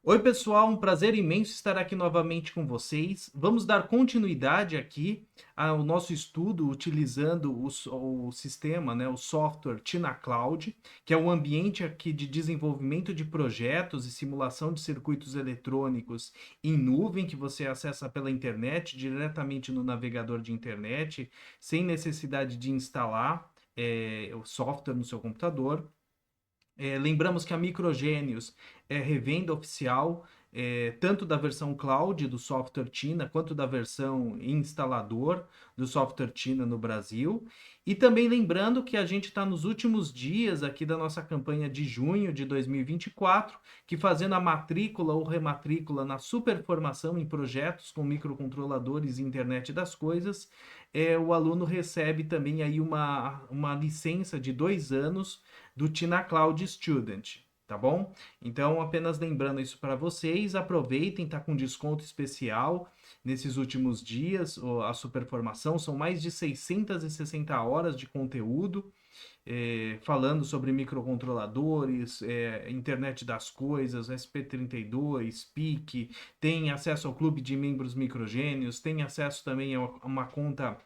Oi, pessoal, um prazer imenso estar aqui novamente com vocês. Vamos dar continuidade aqui ao nosso estudo utilizando o sistema, né, o software Tina Cloud, que é um ambiente aqui de desenvolvimento de projetos e simulação de circuitos eletrônicos em nuvem que você acessa pela internet, diretamente no navegador de internet, sem necessidade de instalar o software no seu computador. Lembramos que a Microgênios é revenda oficial, tanto da versão cloud do software Tina, quanto da versão instalador do software Tina no Brasil. E também lembrando que a gente está nos últimos dias aqui da nossa campanha de junho de 2024, que fazendo a matrícula ou rematrícula na superformação em projetos com microcontroladores e internet das coisas, o aluno recebe também aí uma licença de 2 anos do Tina Cloud Student, tá bom? Então, apenas lembrando isso para vocês, aproveitem, tá com desconto especial nesses últimos dias, a superformação, são mais de 660 horas de conteúdo, falando sobre microcontroladores, internet das coisas, SP32, PIC, tem acesso ao clube de membros microgênios, tem acesso também a uma conta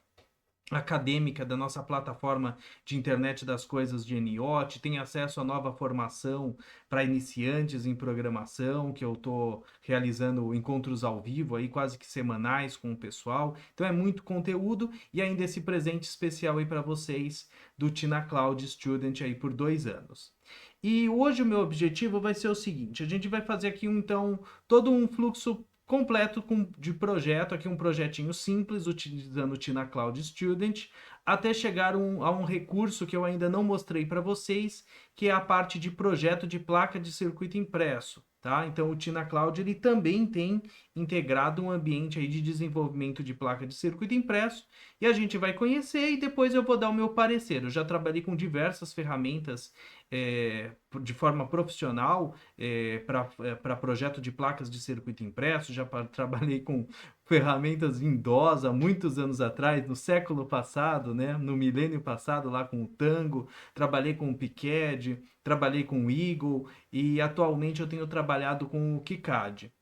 acadêmica da nossa plataforma de internet das coisas de NIOT, tem acesso à nova formação para iniciantes em programação, que eu estou realizando encontros ao vivo aí quase que semanais com o pessoal. Então é muito conteúdo e ainda esse presente especial aí para vocês do Tina Cloud Student aí por 2 anos. E hoje o meu objetivo vai ser o seguinte: a gente vai fazer aqui então todo um fluxo completo de projeto, aqui um projetinho simples, utilizando o Tina Cloud Student, até chegar a um recurso que eu ainda não mostrei para vocês, que é a parte de projeto de placa de circuito impresso. Tá? Então o Tina Cloud ele também tem integrado um ambiente aí de desenvolvimento de placa de circuito impresso e a gente vai conhecer e depois eu vou dar o meu parecer. Eu já trabalhei com diversas ferramentas de forma profissional para projeto de placas de circuito impresso, já trabalhei com ferramentas em DOS há muitos anos atrás, no século passado, né? No milênio passado, lá com o Tango, trabalhei com o Picad, trabalhei com o Eagle e atualmente eu tenho trabalhado com o KiCad.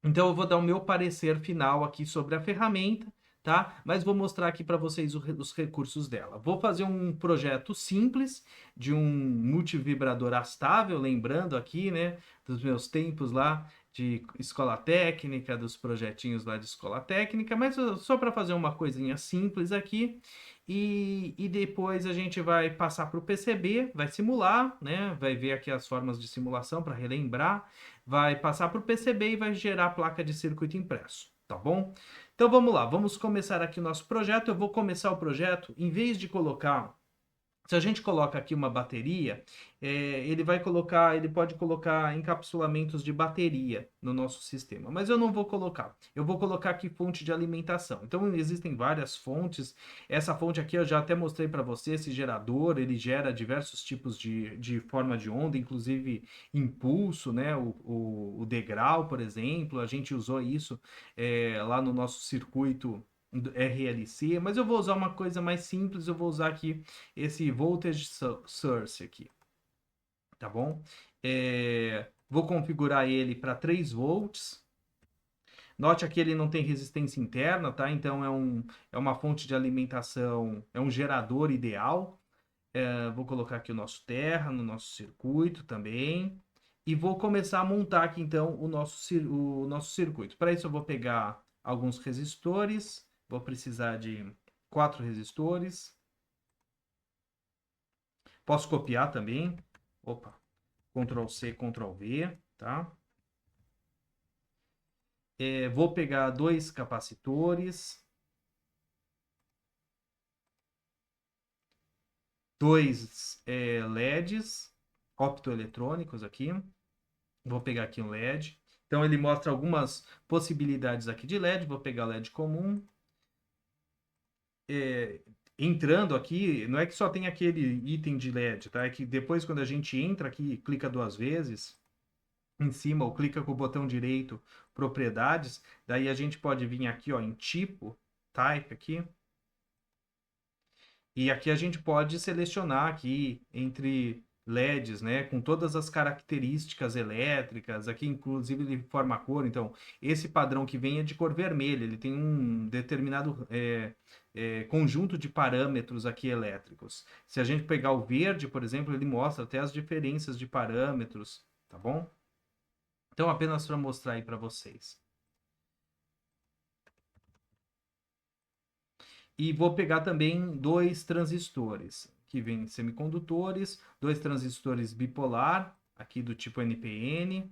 Então eu vou dar o meu parecer final aqui sobre a ferramenta, tá? Mas vou mostrar aqui para vocês os recursos dela. Vou fazer um projeto simples de um multivibrador astável, lembrando aqui, né, dos meus tempos lá de escola técnica, dos projetinhos lá de escola técnica, mas só para fazer uma coisinha simples aqui. E depois a gente vai passar para o PCB, vai simular, né? Vai ver aqui as formas de simulação para relembrar, vai passar para o PCB e vai gerar a placa de circuito impresso, tá bom? Então vamos lá, vamos começar aqui o nosso projeto. Eu vou começar o projeto, em vez de colocar, se a gente coloca aqui uma bateria, ele pode colocar encapsulamentos de bateria no nosso sistema, mas eu não vou colocar. Eu vou colocar aqui fonte de alimentação. Então existem várias fontes. Essa fonte aqui eu já até mostrei para você, esse gerador, ele gera diversos tipos de forma de onda, inclusive impulso, né? O degrau, por exemplo, a gente usou isso lá no nosso circuito do RLC, mas eu vou usar uma coisa mais simples, eu vou usar aqui esse voltage source aqui, tá bom? Vou configurar ele para 3 volts. Note aqui ele não tem resistência interna, tá? Então é uma fonte de alimentação, é um gerador ideal. Vou colocar aqui o nosso terra no nosso circuito também. E vou começar a montar aqui então o nosso circuito. Para isso eu vou pegar alguns resistores, vou precisar de 4 resistores. Posso copiar também. Opa, Ctrl C, Ctrl V, tá? Vou pegar 2 capacitores, 2 LEDs optoeletrônicos aqui. Vou pegar aqui um LED. Então ele mostra algumas possibilidades aqui de LED. Vou pegar LED comum. Entrando aqui, não é que só tem aquele item de LED, tá? É que depois quando a gente entra aqui, clica 2 vezes em cima ou clica com o botão direito, propriedades, daí a gente pode vir aqui, ó, em tipo, type aqui. E aqui a gente pode selecionar aqui entre LEDs, né, com todas as características elétricas, aqui inclusive ele forma cor, então esse padrão que vem é de cor vermelha, ele tem um determinado conjunto de parâmetros aqui elétricos. Se a gente pegar o verde, por exemplo, ele mostra até as diferenças de parâmetros, tá bom? Então apenas para mostrar aí para vocês. E vou pegar também dois transistores, que vêm semicondutores, dois transistores bipolar, aqui do tipo NPN.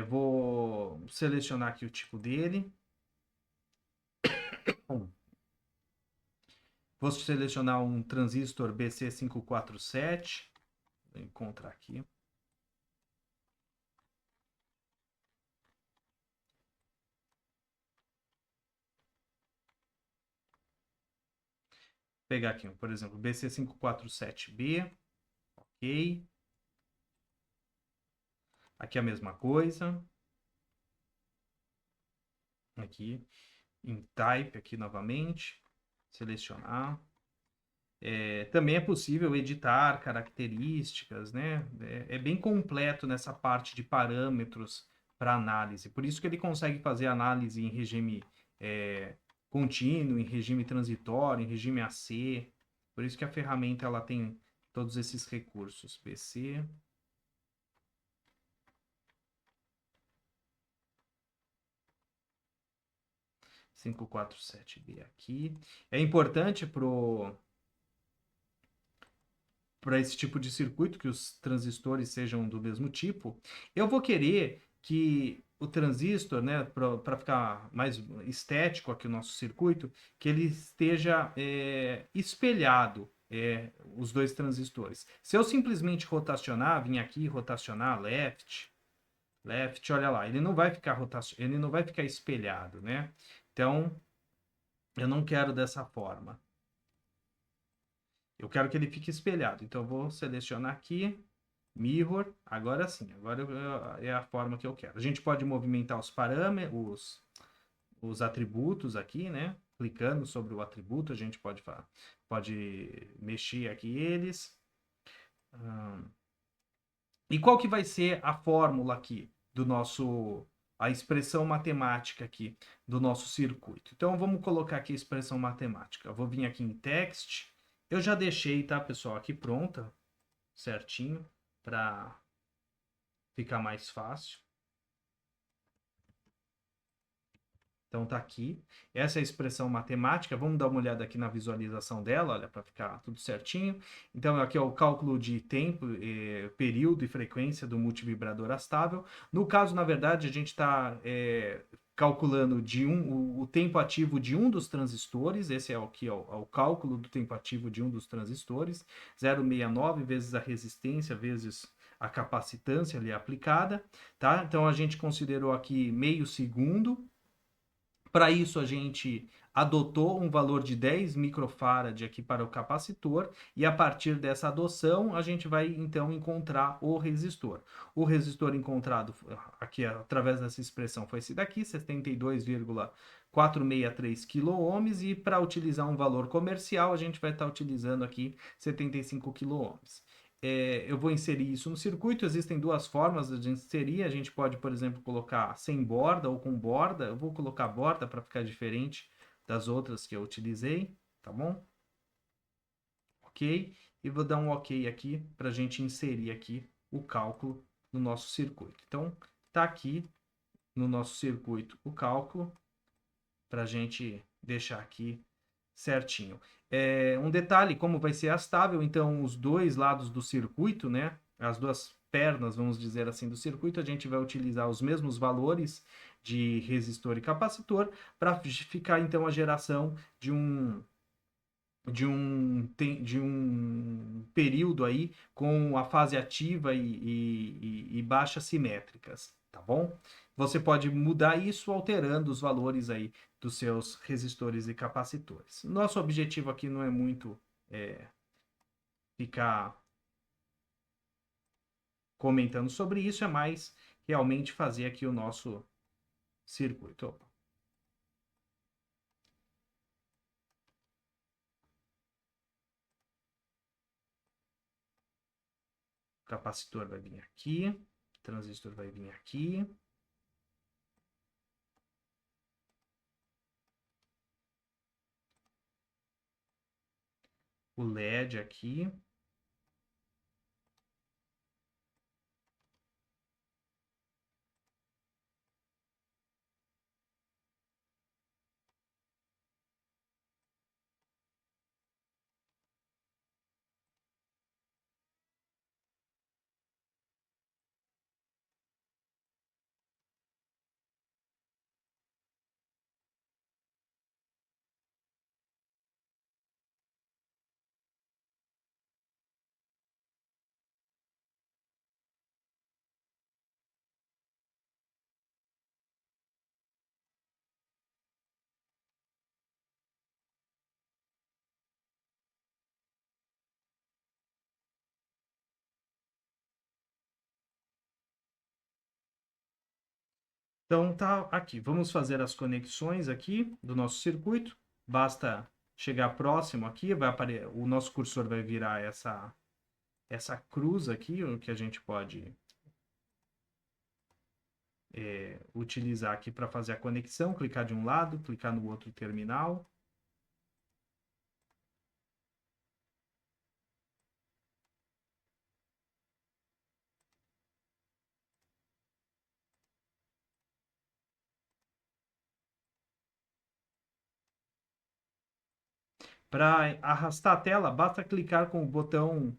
Vou selecionar aqui o tipo dele. Vou selecionar um transistor BC547. Vou encontrar aqui. Pegar aqui, por exemplo, BC547B. Ok. Aqui a mesma coisa. Aqui. Em type aqui novamente. Selecionar. Também é possível editar características, né? É bem completo nessa parte de parâmetros para análise. Por isso que ele consegue fazer análise em regime contínuo, em regime transitório, em regime AC. Por isso que a ferramenta ela tem todos esses recursos. PC. (547B) aqui. É importante para esse tipo de circuito, que os transistores sejam do mesmo tipo, eu vou querer que o transistor, né, para ficar mais estético aqui o nosso circuito, que ele esteja espelhado, os dois transistores. Se eu simplesmente rotacionar, vir aqui rotacionar left, left, olha lá, ele não vai ficar ele não vai ficar espelhado, né? Então, eu não quero dessa forma. Eu quero que ele fique espelhado. Então, eu vou selecionar aqui, Mirror. Agora sim, agora é a forma que eu quero. A gente pode movimentar os parâmetros, os atributos aqui, né? Clicando sobre o atributo, a gente pode mexer aqui eles. E qual que vai ser a fórmula aqui do nosso... a expressão matemática aqui do nosso circuito. Então, vamos colocar aqui a expressão matemática. Eu vou vir aqui em Text. Eu já deixei, tá, pessoal, aqui pronta, certinho, para ficar mais fácil. Então tá aqui. Essa é a expressão matemática. Vamos dar uma olhada aqui na visualização dela, olha, para ficar tudo certinho. Então aqui é o cálculo de tempo, período e frequência do multivibrador astável. No caso, na verdade, a gente está calculando o tempo ativo de um dos transistores. Esse é o cálculo do tempo ativo de um dos transistores. 0,69 vezes a resistência vezes a capacitância ali aplicada, tá? Então a gente considerou aqui meio segundo. Para isso, a gente adotou um valor de 10 microfarad aqui para o capacitor, e a partir dessa adoção, a gente vai então encontrar o resistor. O resistor encontrado aqui através dessa expressão foi esse daqui, 72,463 kΩ, e para utilizar um valor comercial, a gente vai estar utilizando aqui 75 kΩ. Eu vou inserir isso no circuito. Existem duas formas de inserir. A gente pode, por exemplo, colocar sem borda ou com borda. Eu vou colocar borda para ficar diferente das outras que eu utilizei, tá bom? Ok? E vou dar um ok aqui para a gente inserir aqui o cálculo no nosso circuito. Então, tá aqui no nosso circuito o cálculo para a gente deixar aqui certinho. Um detalhe, como vai ser astável, então os dois lados do circuito, né? As duas pernas, vamos dizer assim, do circuito, a gente vai utilizar os mesmos valores de resistor e capacitor para justificar então a geração de um período aí com a fase ativa e baixa simétricas, tá bom? Você pode mudar isso alterando os valores aí dos seus resistores e capacitores. Nosso objetivo aqui não é muito ficar comentando sobre isso, é mais realmente fazer aqui o nosso circuito. Opa. capacitor vai vir aqui, o transistor vai vir aqui. O LED aqui. Então tá aqui, vamos fazer as conexões aqui do nosso circuito. Basta chegar próximo aqui, o nosso cursor vai virar essa cruz aqui, o que a gente pode utilizar aqui para fazer a conexão, clicar de um lado, clicar no outro terminal. Para arrastar a tela, basta clicar com o botão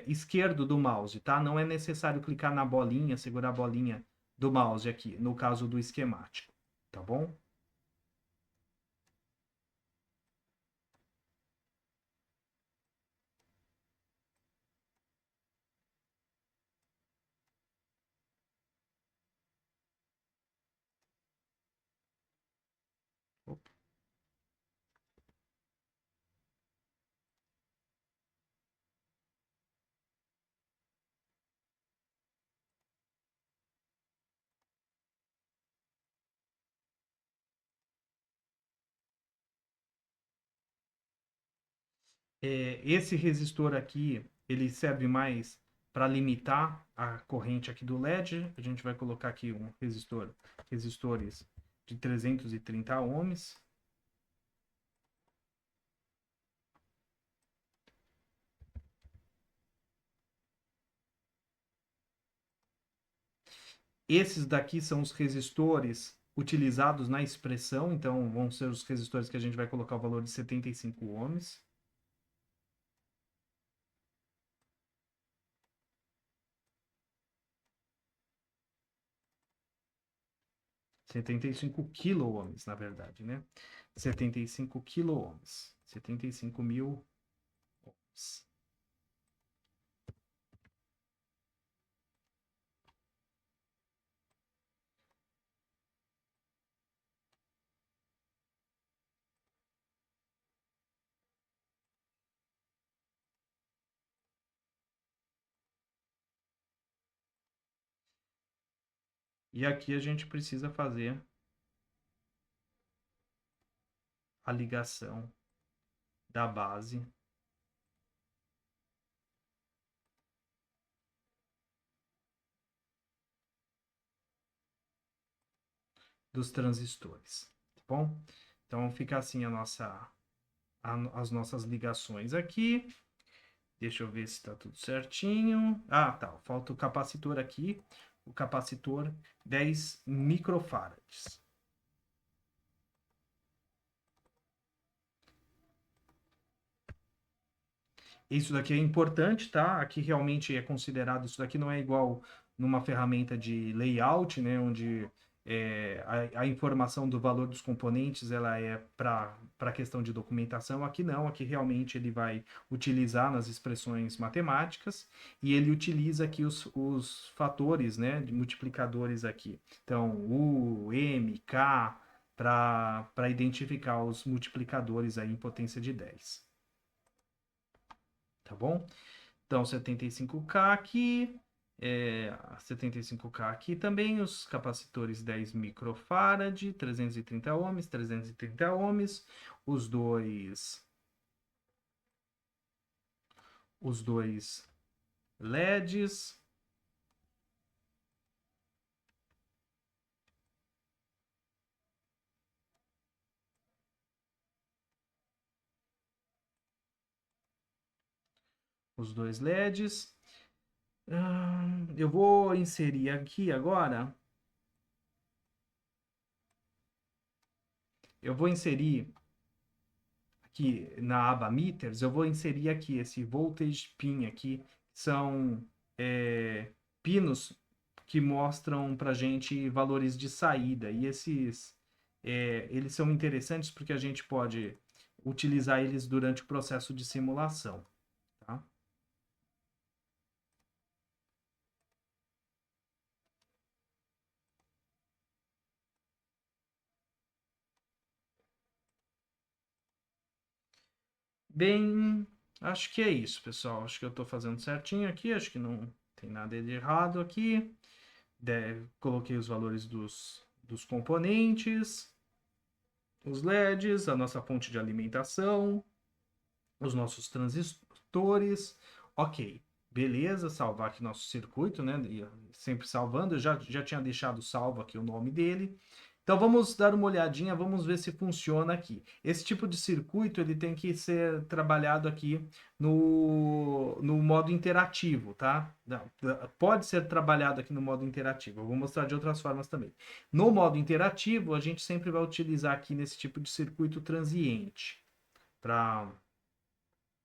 esquerdo do mouse, tá? Não é necessário clicar na bolinha, segurar a bolinha do mouse aqui, no caso do esquemático, tá bom? Opa. Esse resistor aqui, ele serve mais para limitar a corrente aqui do LED. A gente vai colocar aqui um resistores de 330 ohms. Esses daqui são os resistores utilizados na expressão, então vão ser os resistores que a gente vai colocar o valor de 75 ohms. 75 kilo-ohms, na verdade, né? 75 kilo-ohms. 75 mil ohms. E aqui a gente precisa fazer a ligação da base dos transistores, tá bom? Então fica assim as nossas ligações aqui. Deixa eu ver se está tudo certinho. Ah, tá. Falta o capacitor aqui. O capacitor 10 microfarads. Isso daqui é importante, tá? Aqui realmente é considerado, isso daqui não é igual numa ferramenta de layout, né? Onde a informação do valor dos componentes ela é para a questão de documentação. Aqui não, aqui realmente ele vai utilizar nas expressões matemáticas e ele utiliza aqui os fatores, né? De multiplicadores aqui. Então, U, M, K, para identificar os multiplicadores aí em potência de 10. Tá bom? Então, 75K aqui, 75K aqui também, os capacitores 10 microfarad, 330 ohms, 330 ohms, os dois LEDs. Os dois LEDs. Eu vou inserir aqui agora. Eu vou inserir aqui na aba meters, eu vou inserir aqui esse voltage pin aqui. São pinos que mostram para gente valores de saída. E eles são interessantes porque a gente pode utilizar eles durante o processo de simulação. Tá? Bem, acho que é isso, pessoal. Acho que eu estou fazendo certinho aqui. Acho que não tem nada de errado aqui. Coloquei os valores dos componentes, os LEDs, a nossa fonte de alimentação, os nossos transistores. Ok, beleza, salvar aqui nosso circuito, né? Sempre salvando, eu já tinha deixado salvo aqui o nome dele. Então vamos dar uma olhadinha, vamos ver se funciona aqui. Esse tipo de circuito ele tem que ser trabalhado aqui no modo interativo, tá? Não, pode ser trabalhado aqui no modo interativo. Eu vou mostrar de outras formas também. No modo interativo, a gente sempre vai utilizar aqui nesse tipo de circuito transiente para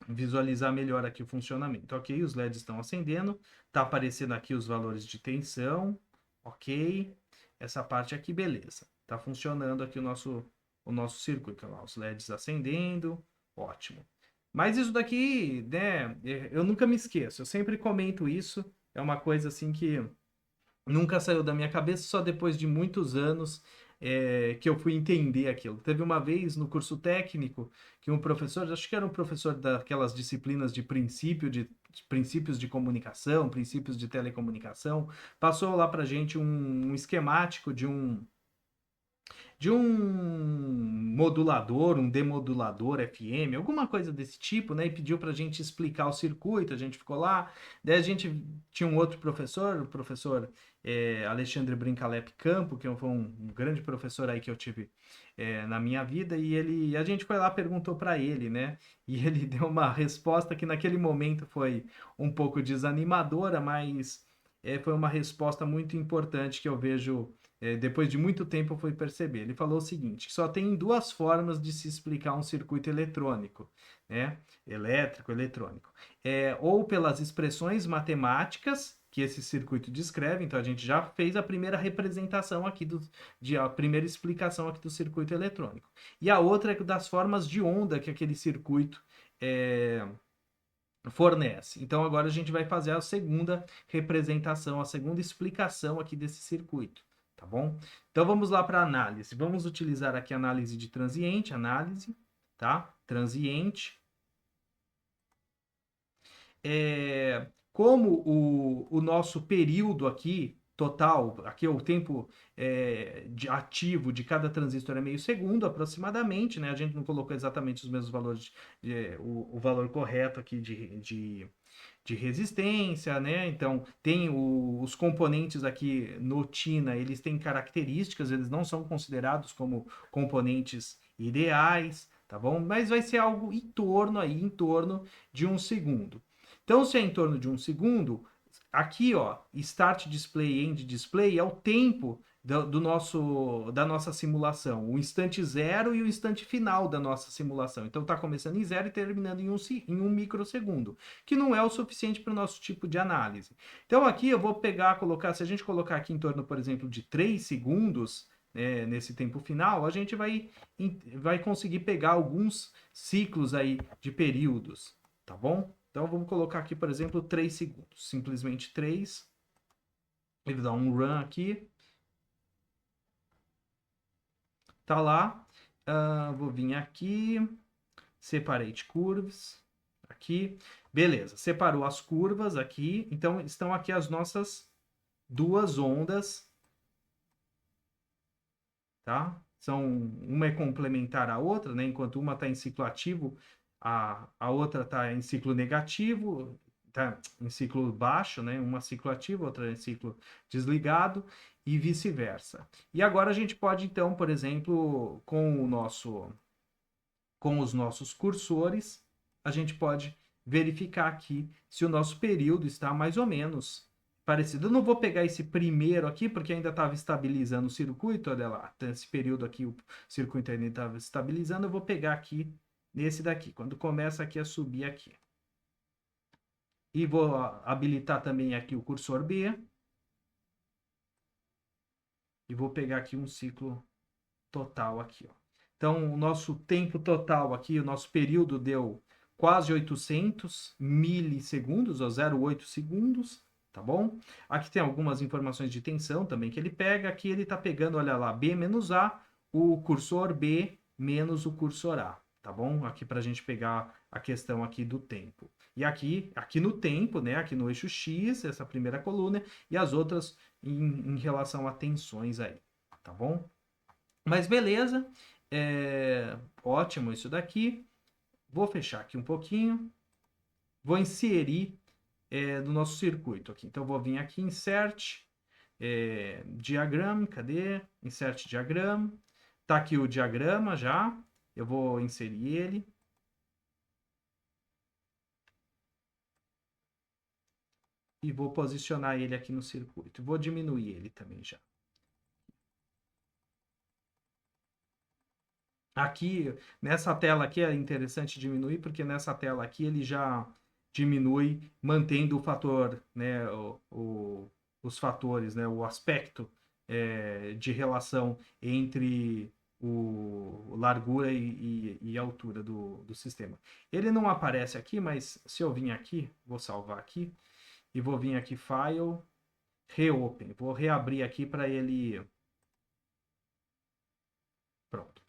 visualizar melhor aqui o funcionamento. Ok, os LEDs estão acendendo, está aparecendo aqui os valores de tensão, ok, essa parte aqui, beleza. Está funcionando aqui o nosso circuito, lá, os LEDs acendendo, ótimo. Mas isso daqui, né, eu nunca me esqueço, eu sempre comento isso, é uma coisa assim que nunca saiu da minha cabeça, só depois de muitos anos que eu fui entender aquilo. Teve uma vez no curso técnico que um professor, acho que era um professor daquelas disciplinas de princípios de comunicação, princípios de telecomunicação, passou lá para gente um esquemático de um modulador, um demodulador FM, alguma coisa desse tipo, né? E pediu para a gente explicar o circuito, a gente ficou lá. Daí a gente tinha um outro professor, o professor Alexandre Brincalep Campo, que foi um grande professor aí que eu tive na minha vida, e a gente foi lá, perguntou para ele, né? E ele deu uma resposta que naquele momento foi um pouco desanimadora, mas foi uma resposta muito importante que eu vejo depois de muito tempo eu fui perceber. Ele falou o seguinte: que só tem duas formas de se explicar um circuito eletrônico, né? Elétrico, eletrônico. Ou pelas expressões matemáticas que esse circuito descreve, então a gente já fez a primeira representação aqui a primeira explicação aqui do circuito eletrônico. E a outra é das formas de onda que aquele circuito fornece. Então agora a gente vai fazer a segunda representação, a segunda explicação aqui desse circuito, tá bom? Então vamos lá para a análise. Vamos utilizar aqui a análise de transiente, tá? Transiente. Como o nosso período aqui, total, aqui é o tempo ativo de cada transistor é meio segundo aproximadamente, né? A gente não colocou exatamente os mesmos valores, o valor correto aqui de resistência, né? Então, tem os componentes aqui no TINA, eles têm características, eles não são considerados como componentes ideais, tá bom? Mas vai ser algo em torno de um segundo. Então, se é em torno de um segundo, aqui, ó, Start Display, End Display é o tempo da nossa simulação, o instante zero e o instante final da nossa simulação. Então, está começando em zero e terminando em um microsegundo, que não é o suficiente para o nosso tipo de análise. Então, aqui eu vou colocar, se a gente colocar aqui em torno, por exemplo, de 3 segundos, nesse tempo final, a gente vai conseguir pegar alguns ciclos aí de períodos, tá bom? Então vamos colocar aqui, por exemplo, 3 segundos. Simplesmente 3. Ele dá um run aqui. Tá lá. Vou vir aqui. Separate curves. Aqui. Beleza. Separou as curvas aqui. Então estão aqui as nossas duas ondas. Tá? Uma é complementar à outra, né? Enquanto uma está em ciclo ativo, a outra está em ciclo negativo. tá em ciclo baixo, né? Uma ciclo ativo, outra em ciclo desligado e vice-versa. E agora a gente pode então, por exemplo, com os nossos cursores, a gente pode verificar aqui se o nosso período está mais ou menos parecido. Eu não vou pegar esse primeiro aqui, porque ainda estava estabilizando o circuito, olha lá, esse período aqui o circuito ainda estava estabilizando, eu vou pegar aqui nesse daqui, quando começa aqui a subir aqui. E vou habilitar também aqui o cursor B, e vou pegar aqui um ciclo total aqui, ó. Então, o nosso tempo total aqui, o nosso período deu quase 800 milissegundos, ou 0,8 segundos, tá bom? Aqui tem algumas informações de tensão também que ele pega. Aqui ele está pegando, olha lá, B menos A, o cursor B menos o cursor A, tá bom? Aqui para a gente pegar a questão aqui do tempo. E aqui no tempo, né? Aqui no eixo X, essa primeira coluna, e as outras em relação a tensões aí, tá bom? Mas beleza, ótimo isso daqui. Vou fechar aqui um pouquinho. Vou inserir no nosso circuito aqui. Então, vou vir aqui, insert, diagrama, cadê? Insert diagrama. Tá aqui o diagrama já. Eu vou inserir ele. E vou posicionar ele aqui no circuito. Vou diminuir ele também já. Aqui, nessa tela aqui é interessante diminuir, porque nessa tela aqui ele já diminui, mantendo o fator, né, os fatores, né, o aspecto de relação entre o largura e altura do sistema. Ele não aparece aqui, mas se eu vim aqui, vou salvar aqui, e vou vir aqui, File, Reopen. Vou reabrir aqui para ele... Pronto.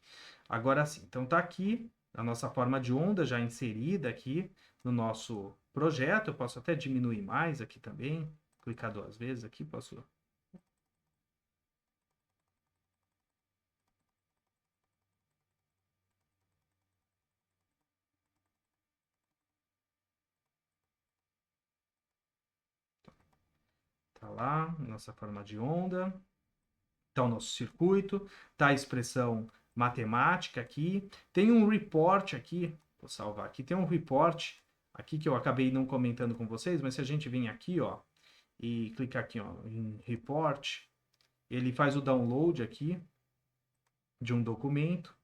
Agora sim, então tá aqui a nossa forma de onda já inserida aqui no nosso projeto. Eu posso até diminuir mais aqui também, clicar duas vezes aqui, posso... Tá lá, nossa forma de onda, tá o nosso circuito, tá a expressão matemática aqui, tem um report aqui, vou salvar aqui, tem um report aqui que eu acabei não comentando com vocês, mas se a gente vir aqui, ó, e clicar aqui, ó, em report, ele faz o download aqui de um documento.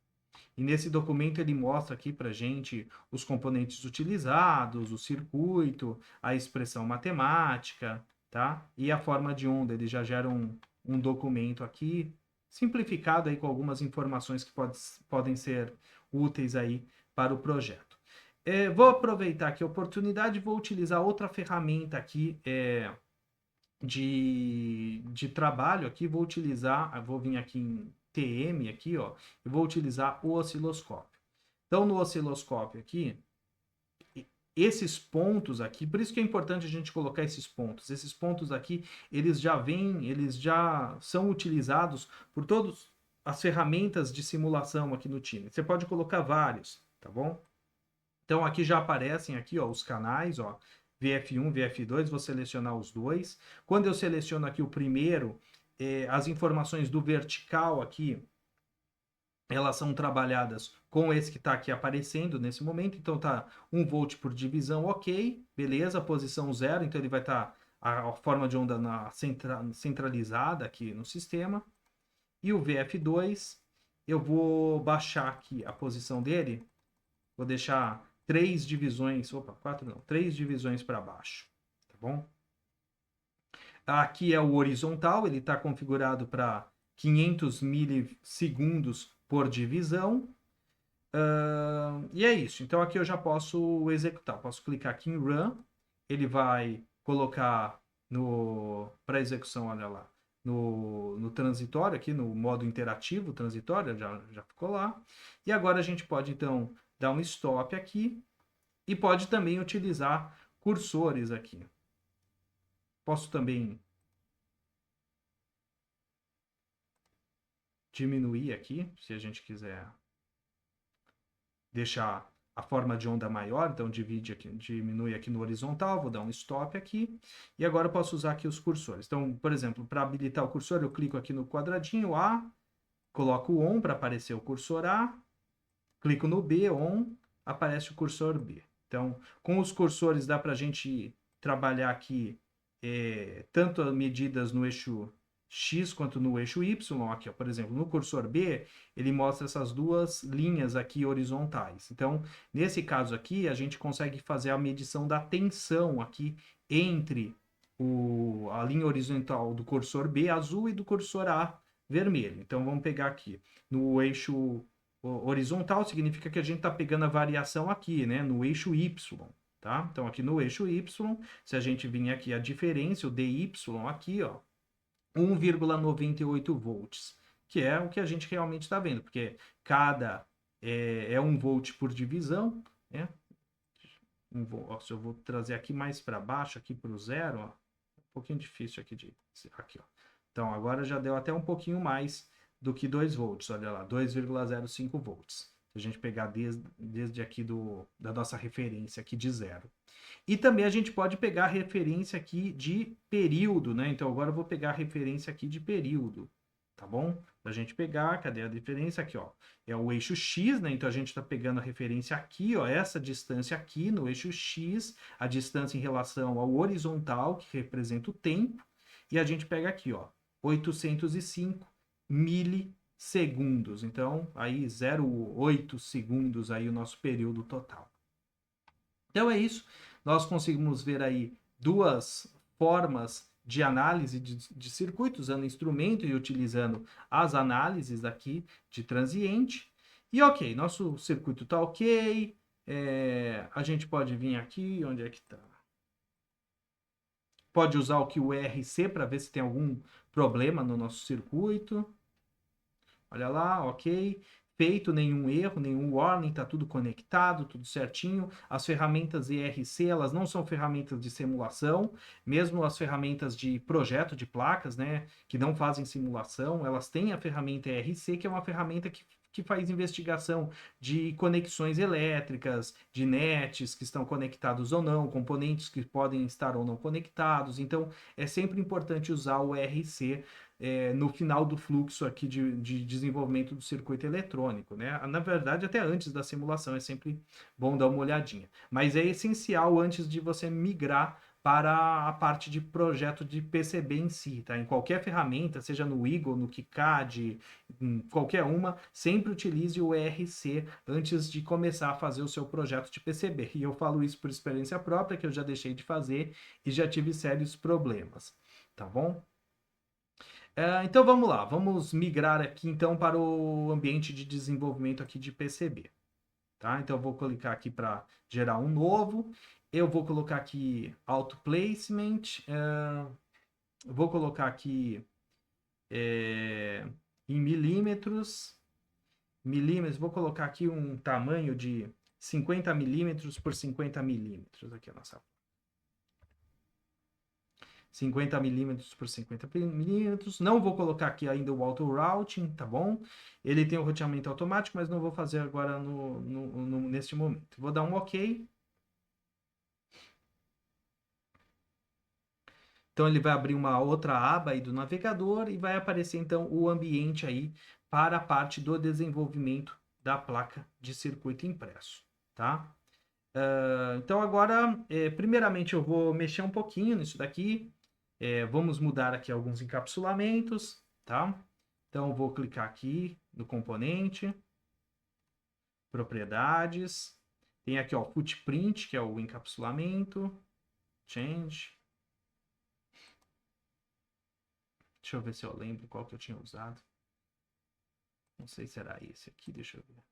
E nesse documento ele mostra aqui para gente os componentes utilizados, o circuito, a expressão matemática, tá? E a forma de onda. Ele já gera um documento aqui, simplificado aí com algumas informações que podem ser úteis aí para o projeto. Vou aproveitar aqui a oportunidade e vou utilizar outra ferramenta aqui de trabalho aqui, vou vir aqui em TM aqui, ó, e vou utilizar o osciloscópio. Então, no osciloscópio aqui, esses pontos aqui, por isso que é importante a gente colocar esses pontos. Esses pontos aqui, eles já são utilizados por todas as ferramentas de simulação aqui no time. Você pode colocar vários, tá bom? Então aqui já aparecem aqui, ó, os canais, ó, VF1, VF2, vou selecionar os dois. Quando eu seleciono aqui o primeiro, as informações do vertical aqui, elas são trabalhadas com esse que está aqui aparecendo nesse momento. Então tá 1 volt por divisão, ok, beleza, posição 0, então ele vai estar a forma de onda centralizada aqui no sistema. E o VF2, eu vou baixar aqui a posição dele, vou deixar 3 divisões, opa, 4 não, 3 divisões para baixo, tá bom? Aqui é o horizontal, ele está configurado para 500 milissegundos por divisão. E é isso. Então aqui eu já posso executar. Posso clicar aqui em Run. Ele vai colocar para execução, olha lá, no transitório, aqui no modo interativo transitório, já ficou lá. E agora a gente pode então dar um stop aqui e pode também utilizar cursores aqui. Posso também diminuir aqui, se a gente quiser deixar a forma de onda maior, então divide aqui, diminui aqui no horizontal, vou dar um stop aqui, e agora eu posso usar aqui os cursores. Então, por exemplo, para habilitar o cursor, eu clico aqui no quadradinho A, coloco o ON para aparecer o cursor A, clico no B, ON, aparece o cursor B. Então, com os cursores dá para a gente trabalhar aqui tanto as medidas no eixo X quanto no eixo Y. Aqui, ó, por exemplo, no cursor B, ele mostra essas duas linhas aqui horizontais. Então, nesse caso aqui, a gente consegue fazer a medição da tensão aqui entre a linha horizontal do cursor B azul e do cursor A vermelho. Então, vamos pegar aqui no eixo horizontal, significa que a gente está pegando a variação aqui, né, no eixo Y. Tá? Então, aqui no eixo Y, se a gente vir aqui a diferença, o DY aqui, ó, 1,98 volts, que é o que a gente realmente está vendo, porque cada é 1 volt por divisão, né? Se eu vou trazer aqui mais para baixo, aqui para o zero, ó, um pouquinho difícil aqui aqui, ó. Então, agora já deu até um pouquinho mais do que 2 volts, olha lá, 2,05 volts. Se a gente pegar desde aqui da nossa referência aqui de zero. E também a gente pode pegar a referência aqui de período, né? Então agora eu vou pegar a referência aqui de período, tá bom? Pra gente pegar, cadê a diferença aqui, ó? É o eixo X, né? Então a gente tá pegando a referência aqui, ó, essa distância aqui no eixo X, a distância em relação ao horizontal, que representa o tempo, e a gente pega aqui, ó, 805 milissegundos. Então, aí 0,8 segundos aí o nosso período total. Então é isso. Nós conseguimos ver aí duas formas de análise de circuito, usando instrumento e utilizando as análises aqui de transiente. E ok, nosso circuito está ok. A gente pode vir aqui, onde é que está? Pode usar aqui o ERC para ver se tem algum problema no nosso circuito. Olha lá, ok. Feito, nenhum erro, nenhum warning, está tudo conectado, tudo certinho. As ferramentas ERC, elas não são ferramentas de simulação, mesmo as ferramentas de projeto de placas, né, que não fazem simulação, elas têm a ferramenta ERC, que é uma ferramenta que faz investigação de conexões elétricas, de nets que estão conectados ou não, componentes que podem estar ou não conectados. Então, é sempre importante usar o ERC no final do fluxo aqui de desenvolvimento do circuito eletrônico, né? Na verdade, até antes da simulação é sempre bom dar uma olhadinha. Mas é essencial antes de você migrar para a parte de projeto de PCB em si, tá? Em qualquer ferramenta, seja no Eagle, no KiCad, em qualquer uma, sempre utilize o ERC antes de começar a fazer o seu projeto de PCB. E eu falo isso por experiência própria, que eu já deixei de fazer e já tive sérios problemas, tá bom? Então vamos lá, vamos migrar aqui então para o ambiente de desenvolvimento aqui de PCB. Tá? Então eu vou clicar aqui para gerar um novo. Eu vou colocar aqui Auto Placement. Vou colocar aqui em milímetros. Vou colocar aqui um tamanho de 50 milímetros por 50 milímetros. Aqui a nossa 50 milímetros por 50 milímetros. Não vou colocar aqui ainda o auto routing, tá bom? Ele tem o roteamento automático, mas não vou fazer agora neste momento. Vou dar um OK. Então ele vai abrir uma outra aba aí do navegador e vai aparecer então o ambiente aí para a parte do desenvolvimento da placa de circuito impresso, tá? Então agora, primeiramente eu vou mexer um pouquinho nisso daqui. Vamos mudar aqui alguns encapsulamentos, tá? Então eu vou clicar aqui no componente, propriedades, tem aqui ó, footprint, que é o encapsulamento, change. Deixa eu ver se eu lembro qual que eu tinha usado. Não sei se era esse aqui, deixa eu ver.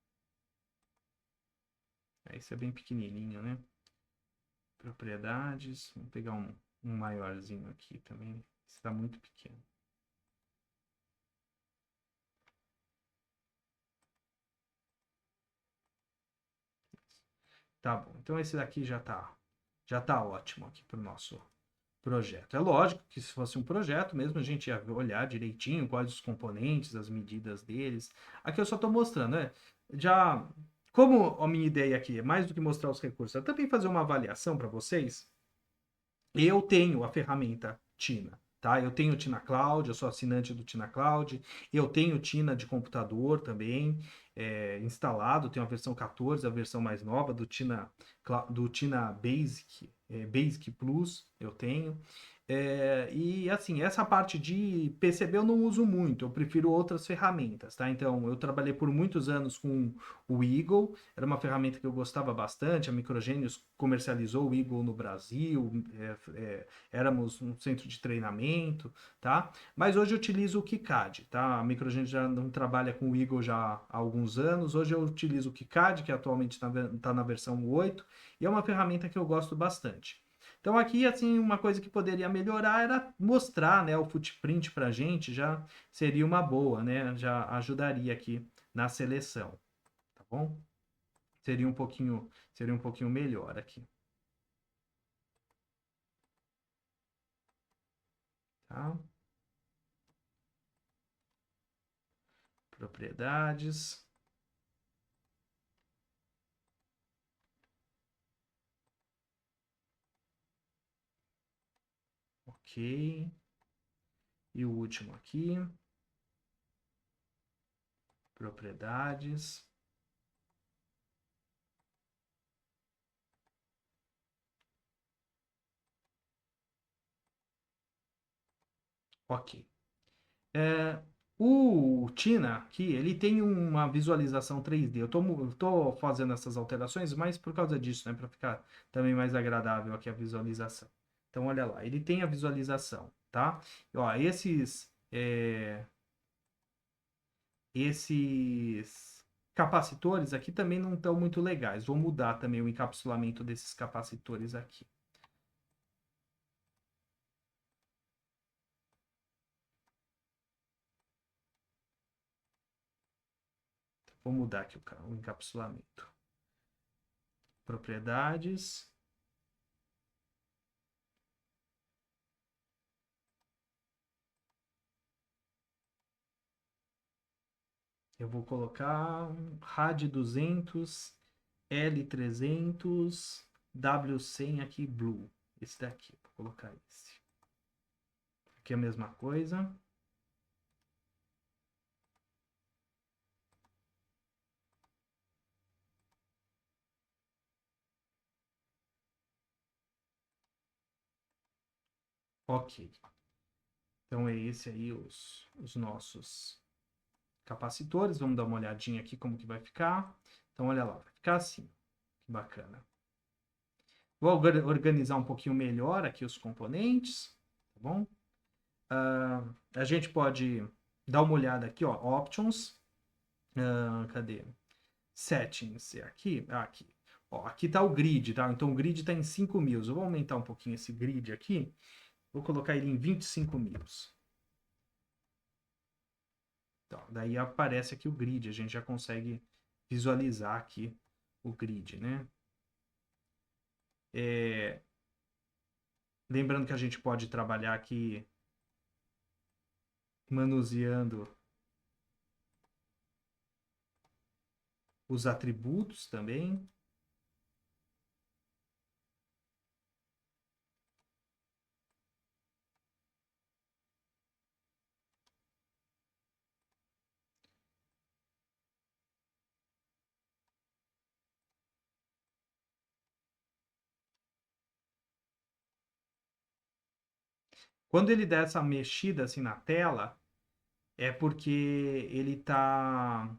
Esse é bem pequenininho, né? Propriedades, vamos pegar um maiorzinho aqui também. Esse está muito pequeno. Tá bom, então esse daqui já tá ótimo aqui para o nosso projeto. É lógico que se fosse um projeto mesmo, a gente ia olhar direitinho quais os componentes, as medidas deles. Aqui eu só estou mostrando, já como a minha ideia aqui é mais do que mostrar os recursos, é também fazer uma avaliação para vocês. Eu tenho a ferramenta Tina, tá? Eu tenho o Tina Cloud, eu sou assinante do Tina Cloud, eu tenho o Tina de computador também, instalado, tenho a versão 14, a versão mais nova do Tina Basic, Basic Plus, eu tenho. E assim, essa parte de PCB eu não uso muito, eu prefiro outras ferramentas, tá? Então, eu trabalhei por muitos anos com o Eagle, era uma ferramenta que eu gostava bastante, a Microgenius comercializou o Eagle no Brasil, éramos um centro de treinamento, tá? Mas hoje eu utilizo o KiCad, tá? A Microgenius já não trabalha com o Eagle já há alguns anos, hoje eu utilizo o KiCad, que atualmente está na versão 8, e é uma ferramenta que eu gosto bastante. Então aqui, assim, uma coisa que poderia melhorar era mostrar, né, o footprint para a gente, já seria uma boa, né? Já ajudaria aqui na seleção, tá bom? Seria um pouquinho melhor aqui, tá? Propriedades, ok. E o último aqui, propriedades, ok. É, o Tina aqui, ele tem uma visualização 3D. Eu tô fazendo essas alterações mais por causa disso, né? Para ficar também mais agradável aqui a visualização. Então, olha lá, ele tem a visualização, tá? E, ó, esses capacitores aqui também não estão muito legais. Vou mudar também o encapsulamento desses capacitores aqui. Vou mudar aqui o encapsulamento. Propriedades. Eu vou colocar um RAD 200, L300, W100 aqui, Blue. Esse daqui, vou colocar esse. Aqui é a mesma coisa. Ok. Então é esse aí os nossos capacitores. Vamos dar uma olhadinha aqui como que vai ficar. Então olha lá, vai ficar assim. Que bacana. Vou organizar um pouquinho melhor aqui os componentes, tá bom? A gente pode dar uma olhada aqui, ó, Options. Cadê? Settings. Aqui, aqui. Ó, aqui tá o grid, tá? Então o grid tá em 5.000. Eu vou aumentar um pouquinho esse grid aqui. Vou colocar ele em 25.000. Então, daí aparece aqui o grid. A gente já consegue visualizar aqui o grid, né? É, lembrando que a gente pode trabalhar aqui manuseando os atributos também. Quando ele dá essa mexida assim na tela, é porque ele está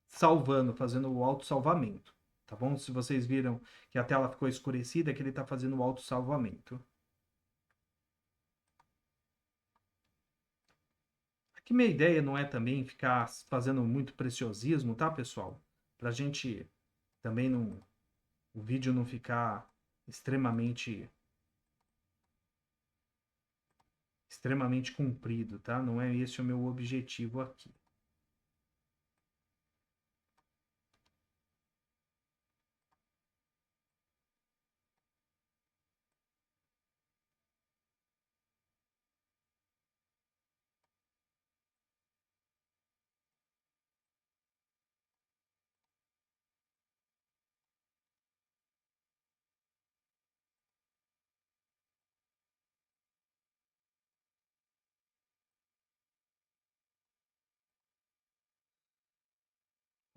salvando, fazendo o autossalvamento, tá bom? Se vocês viram que a tela ficou escurecida, é que ele está fazendo o autossalvamento. Aqui minha ideia não é também ficar fazendo muito preciosismo, tá, pessoal? Pra gente também não, o vídeo não ficar extremamente comprido, tá? Não é esse o meu objetivo aqui.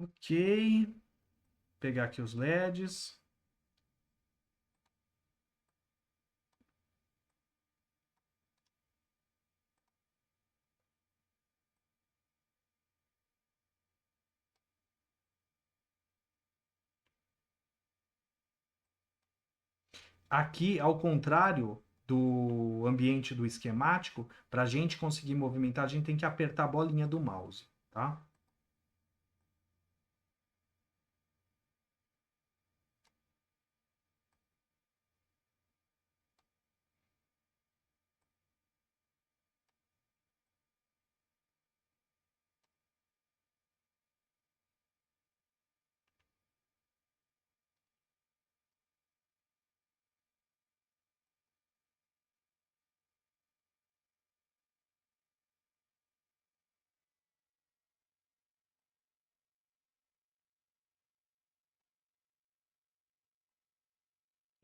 Ok. Pegar aqui os LEDs. Aqui, ao contrário do ambiente do esquemático, para a gente conseguir movimentar, a gente tem que apertar a bolinha do mouse, tá?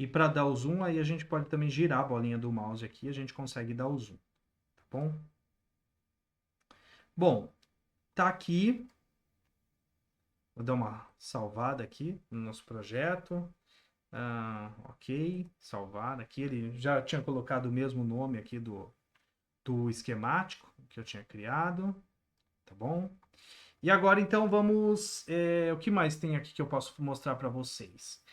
E para dar o zoom, aí a gente pode também girar a bolinha do mouse aqui, a gente consegue dar o zoom, tá bom? Bom, tá aqui. Vou dar uma salvada aqui no nosso projeto. Ok, salvar aqui. Ele já tinha colocado o mesmo nome aqui do esquemático que eu tinha criado, tá bom? E agora, então, vamos. O que mais tem aqui que eu posso mostrar para vocês?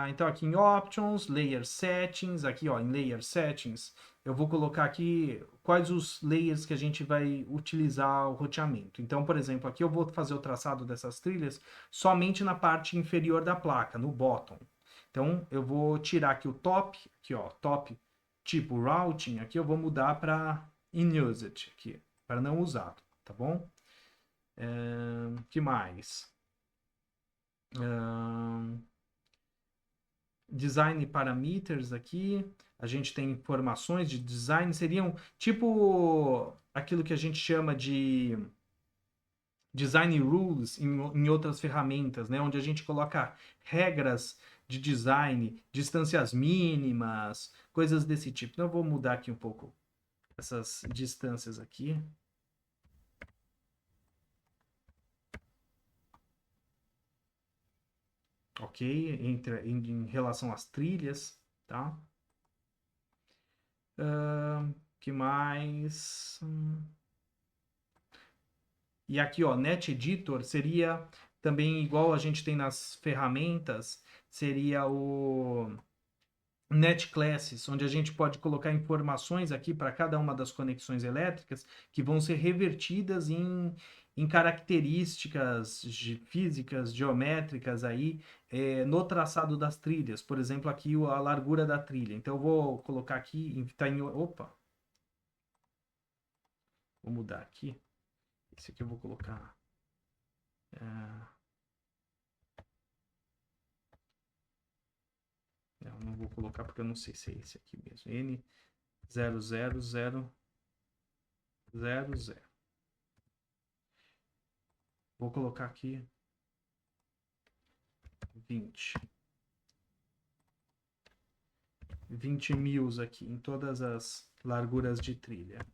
Então, aqui em Options, Layer Settings, aqui ó, em Layer Settings, eu vou colocar aqui quais os layers que a gente vai utilizar o roteamento. Então, por exemplo, aqui eu vou fazer o traçado dessas trilhas somente na parte inferior da placa, no bottom. Então, eu vou tirar aqui o top, aqui ó, top tipo routing, aqui eu vou mudar para unused, aqui, para não usado, tá bom? Que mais? Design parameters aqui. A gente tem informações de design. Seriam tipo aquilo que a gente chama de design rules em outras ferramentas, né? Onde a gente coloca regras de design, distâncias mínimas, coisas desse tipo. Então, eu vou mudar aqui um pouco essas distâncias aqui. Ok? Em relação às trilhas, tá? Que mais? E aqui, ó, Net Editor seria também igual a gente tem nas ferramentas, seria o Net Classes, onde a gente pode colocar informações aqui para cada uma das conexões elétricas que vão ser revertidas em características físicas, geométricas aí, no traçado das trilhas. Por exemplo, aqui a largura da trilha. Então, eu vou colocar aqui, opa, vou mudar aqui. Esse aqui eu vou colocar. Não vou colocar porque eu não sei se é esse aqui mesmo. N00000. Vou colocar aqui 20. 20 mil aqui em todas as larguras de trilha.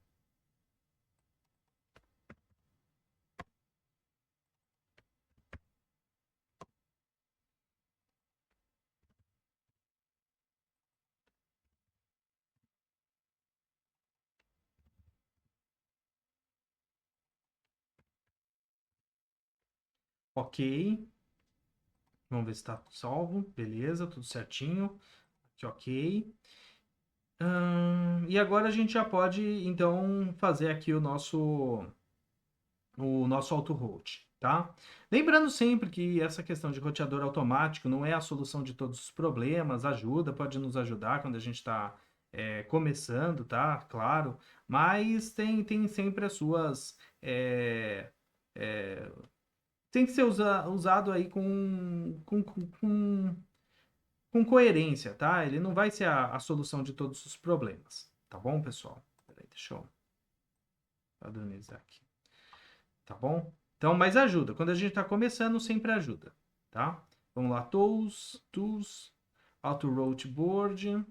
Ok. Vamos ver se está salvo. Beleza, tudo certinho. Aqui, ok. E agora a gente já pode, então, fazer aqui o nosso auto-rote, tá? Lembrando sempre que essa questão de roteador automático não é a solução de todos os problemas, ajuda, pode nos ajudar quando a gente está começando, tá? Claro, mas tem sempre as suas. É, tem que ser usado aí com coerência, tá? Ele não vai ser a solução de todos os problemas, tá bom, pessoal? Peraí, deixa eu padronizar aqui. Tá bom? Então, mas ajuda. Quando a gente está começando, sempre ajuda, tá? Vamos lá, Tools, Auto Route Board.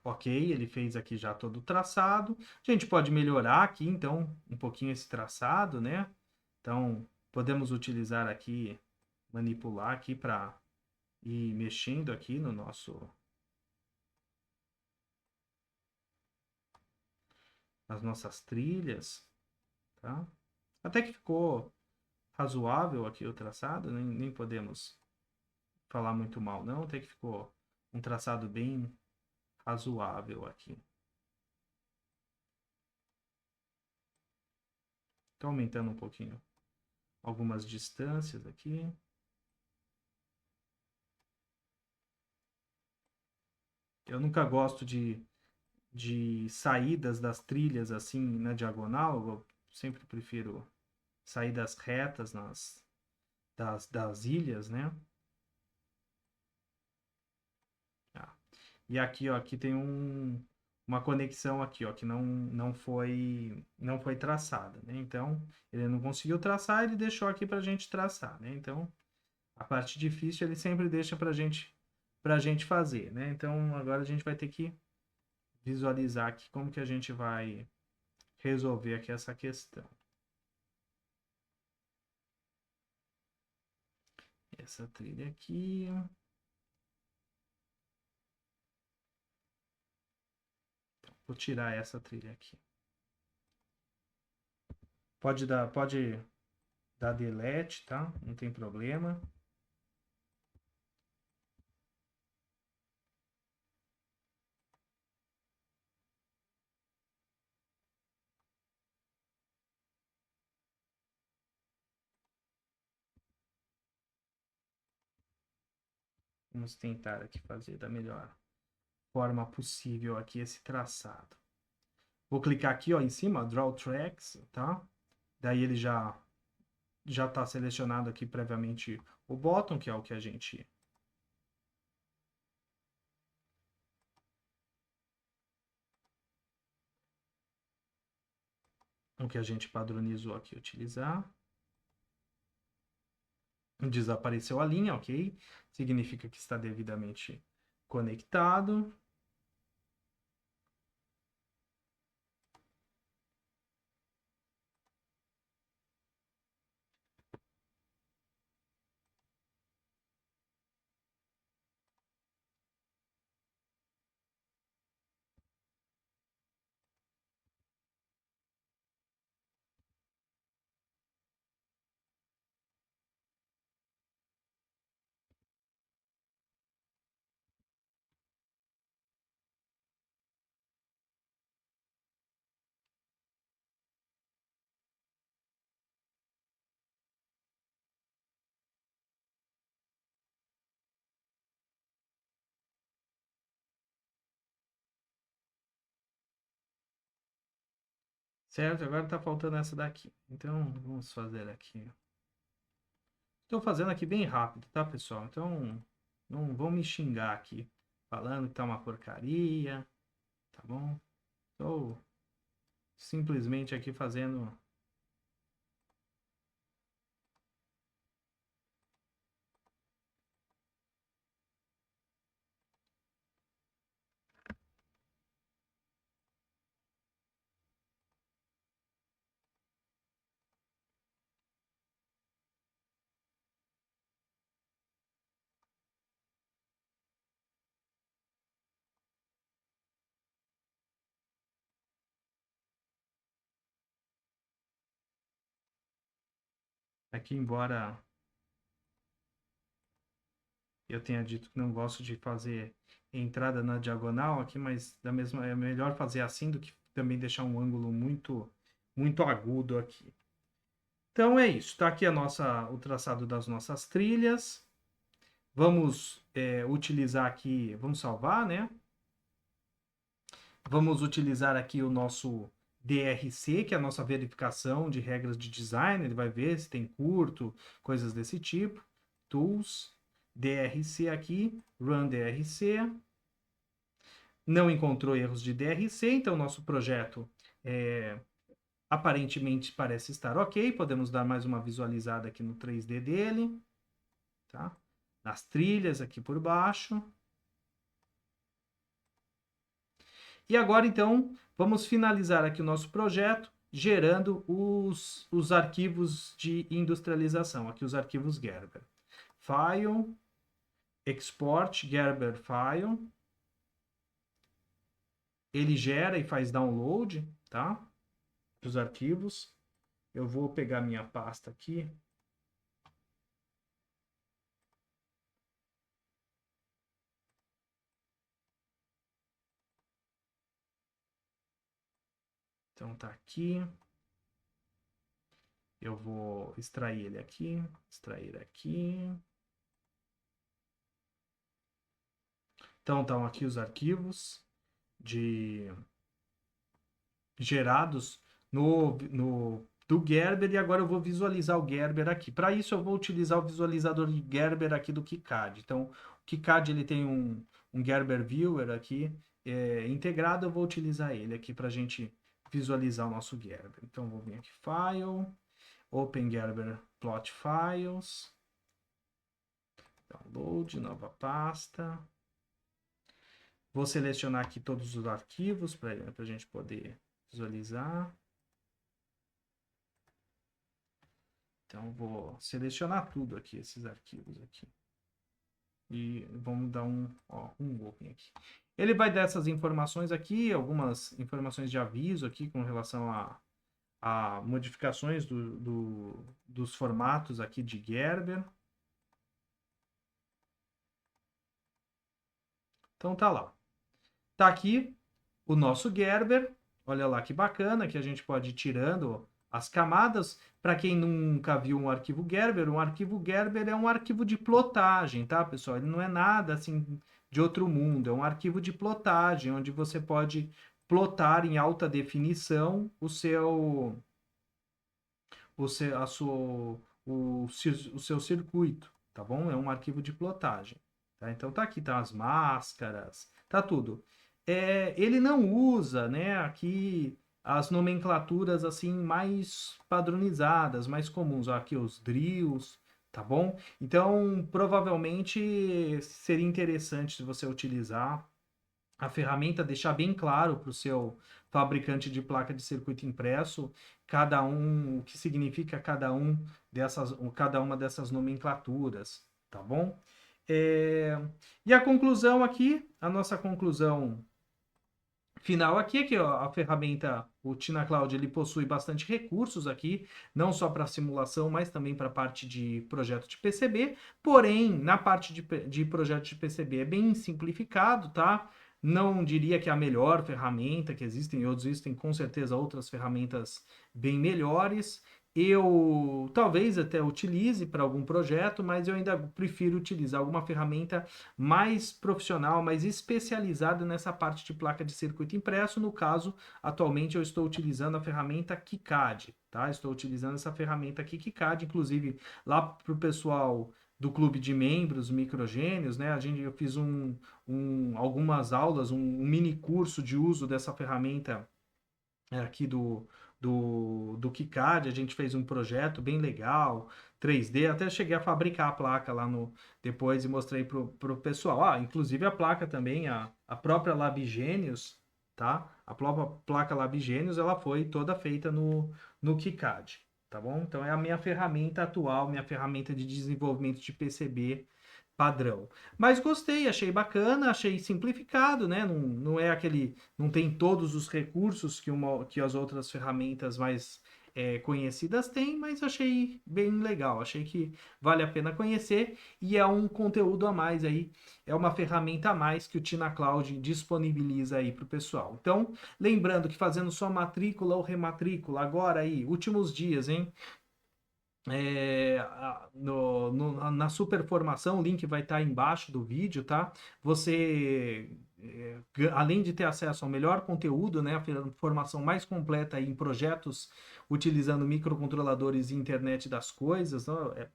Ok, ele fez aqui já todo o traçado. A gente pode melhorar aqui, então, um pouquinho esse traçado, né? Então, podemos utilizar aqui, manipular aqui para ir mexendo aqui no nas nossas trilhas, tá? Até que ficou razoável aqui o traçado, nem podemos falar muito mal, não. Até que ficou um traçado bem razoável aqui. Estou aumentando um pouquinho algumas distâncias aqui. Eu nunca gosto de saídas das trilhas assim na diagonal. Eu sempre prefiro saídas retas das ilhas, né? Ah. E aqui, ó, aqui tem uma conexão aqui, ó, que não foi traçada, né? Então, ele não conseguiu traçar, ele deixou aqui para a gente traçar, né? Então, a parte difícil ele sempre deixa para gente fazer, né? Então, agora a gente vai ter que visualizar aqui como que a gente vai resolver aqui essa questão. Essa trilha aqui. Vou tirar essa trilha aqui. Pode dar delete, tá? Não tem problema. Vamos tentar aqui fazer da melhor forma possível aqui esse traçado. Vou clicar aqui, ó, em cima, Draw Tracks, tá? Daí ele já está selecionado aqui previamente o bottom, que é o que a gente padronizou aqui utilizar. Desapareceu a linha, ok? Significa que está devidamente conectado. Certo? Agora está faltando essa daqui. Então, vamos fazer aqui. Estou fazendo aqui bem rápido, tá, pessoal? Então, não vão me xingar aqui, falando que tá uma porcaria, tá bom? Estou simplesmente aqui fazendo. Aqui, embora eu tenha dito que não gosto de fazer entrada na diagonal aqui, mas é melhor fazer assim do que também deixar um ângulo muito agudo aqui. Então é isso, está aqui o traçado das nossas trilhas. Vamos utilizar aqui, vamos salvar, né? Vamos utilizar aqui o nosso DRC, que é a nossa verificação de regras de design. Ele vai ver se tem curto, coisas desse tipo. Tools, DRC aqui, Run DRC. Não encontrou erros de DRC, então nosso projeto aparentemente parece estar ok. Podemos dar mais uma visualizada aqui no 3D dele, tá? Nas trilhas aqui por baixo. E agora, então, vamos finalizar aqui o nosso projeto gerando os arquivos de industrialização, aqui os arquivos Gerber. File, export Gerber file, ele gera e faz download, tá? Dos arquivos. Eu vou pegar minha pasta aqui. Então tá aqui. Eu vou extrair ele aqui, extrair aqui. Então estão aqui os arquivos gerados do Gerber, e agora eu vou visualizar o Gerber aqui. Para isso eu vou utilizar o visualizador de Gerber aqui do KiCad. Então o KiCad ele tem um Gerber Viewer aqui integrado, eu vou utilizar ele aqui para a gente visualizar o nosso Gerber. Então vou vir aqui, File, Open Gerber Plot Files, Download, nova pasta. Vou selecionar aqui todos os arquivos para a gente poder visualizar. Então, vou selecionar tudo aqui, esses arquivos aqui. E vamos dar um open aqui. Ele vai dar essas informações aqui, algumas informações de aviso aqui com relação a modificações dos formatos aqui de Gerber. Então, tá lá. Tá aqui o nosso Gerber. Olha lá que bacana, que a gente pode ir tirando as camadas. Para quem nunca viu um arquivo Gerber é um arquivo de plotagem, tá, pessoal? Ele não é nada assim de outro mundo, é um arquivo de plotagem, onde você pode plotar em alta definição o seu circuito, tá bom? É um arquivo de plotagem. Tá? Então tá aqui, tá as máscaras, tá tudo. Ele não usa, né, aqui as nomenclaturas assim mais padronizadas, mais comuns. Aqui os drills, tá bom? Então, provavelmente seria interessante se você utilizar a ferramenta, deixar bem claro para o seu fabricante de placa de circuito impresso o que significa cada uma dessas nomenclaturas, tá bom? E a conclusão aqui, a nossa conclusão final aqui é que a ferramenta, o TinaCloud, ele possui bastante recursos aqui, não só para simulação, mas também para a parte de projeto de PCB. Porém, na parte de projeto de PCB é bem simplificado, tá? Não diria que é a melhor ferramenta que existem com certeza outras ferramentas bem melhores. Eu talvez até utilize para algum projeto, mas eu ainda prefiro utilizar alguma ferramenta mais profissional, mais especializada nessa parte de placa de circuito impresso. No caso, atualmente eu estou utilizando a ferramenta KiCad, tá? Estou utilizando essa ferramenta aqui, KiCad, inclusive lá para o pessoal do clube de membros Microgênios, né? Eu fiz algumas aulas, um mini curso de uso dessa ferramenta aqui do KiCad. A gente fez um projeto bem legal, 3D, até cheguei a fabricar a placa lá depois e mostrei pro pessoal. Inclusive a placa também, a própria Labigenius, tá? A própria placa Labigenius, ela foi toda feita no KiCad, tá bom? Então é a minha ferramenta atual, minha ferramenta de desenvolvimento de PCB padrão. Mas gostei, achei bacana, achei simplificado, né? Não é aquele, não tem todos os recursos que as outras ferramentas mais conhecidas têm, mas achei bem legal, achei que vale a pena conhecer e é um conteúdo a mais aí, é uma ferramenta a mais que o TinaCloud disponibiliza aí para o pessoal. Então, lembrando que fazendo só matrícula ou rematrícula, agora aí, últimos dias, hein? Na super formação, o link vai estar embaixo do vídeo, tá? Você, além de ter acesso ao melhor conteúdo, né, a formação mais completa em projetos utilizando microcontroladores e internet das coisas, né?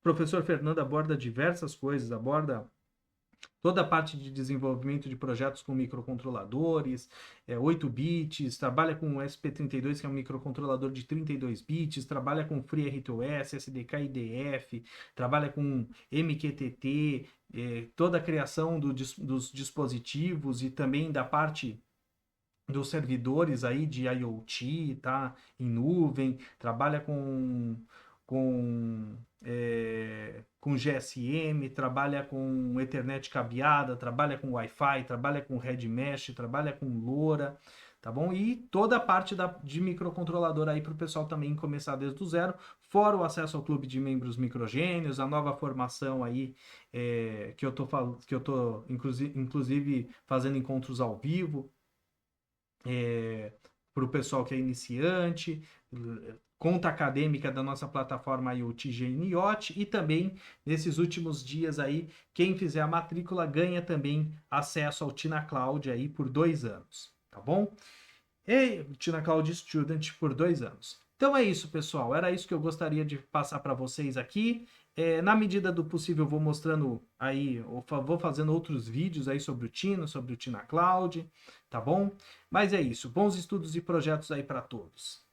Professor Fernando aborda diversas coisas, aborda toda a parte de desenvolvimento de projetos com microcontroladores, 8 bits, trabalha com o SP32, que é um microcontrolador de 32 bits, trabalha com FreeRTOS, SDK IDF, trabalha com MQTT, toda a criação dos dispositivos e também da parte dos servidores aí de IoT, tá? Em nuvem, trabalha com GSM, trabalha com Ethernet cabeada, trabalha com Wi-Fi, trabalha com Red Mesh, trabalha com LoRa, tá bom? E toda a parte de microcontrolador aí para o pessoal também começar desde o zero, fora o acesso ao clube de membros microgênios, a nova formação aí que eu tô inclusive fazendo encontros ao vivo, para o pessoal que é iniciante, conta acadêmica da nossa plataforma IoT GNIOT, e também nesses últimos dias aí, quem fizer a matrícula ganha também acesso ao Tina Cloud aí por 2 anos, tá bom? E Tina Cloud Student por 2 anos. Então é isso, pessoal. Era isso que eu gostaria de passar para vocês aqui. Na medida do possível, eu vou mostrando aí, vou fazendo outros vídeos aí sobre o Tina Cloud, tá bom? Mas é isso. Bons estudos e projetos aí para todos.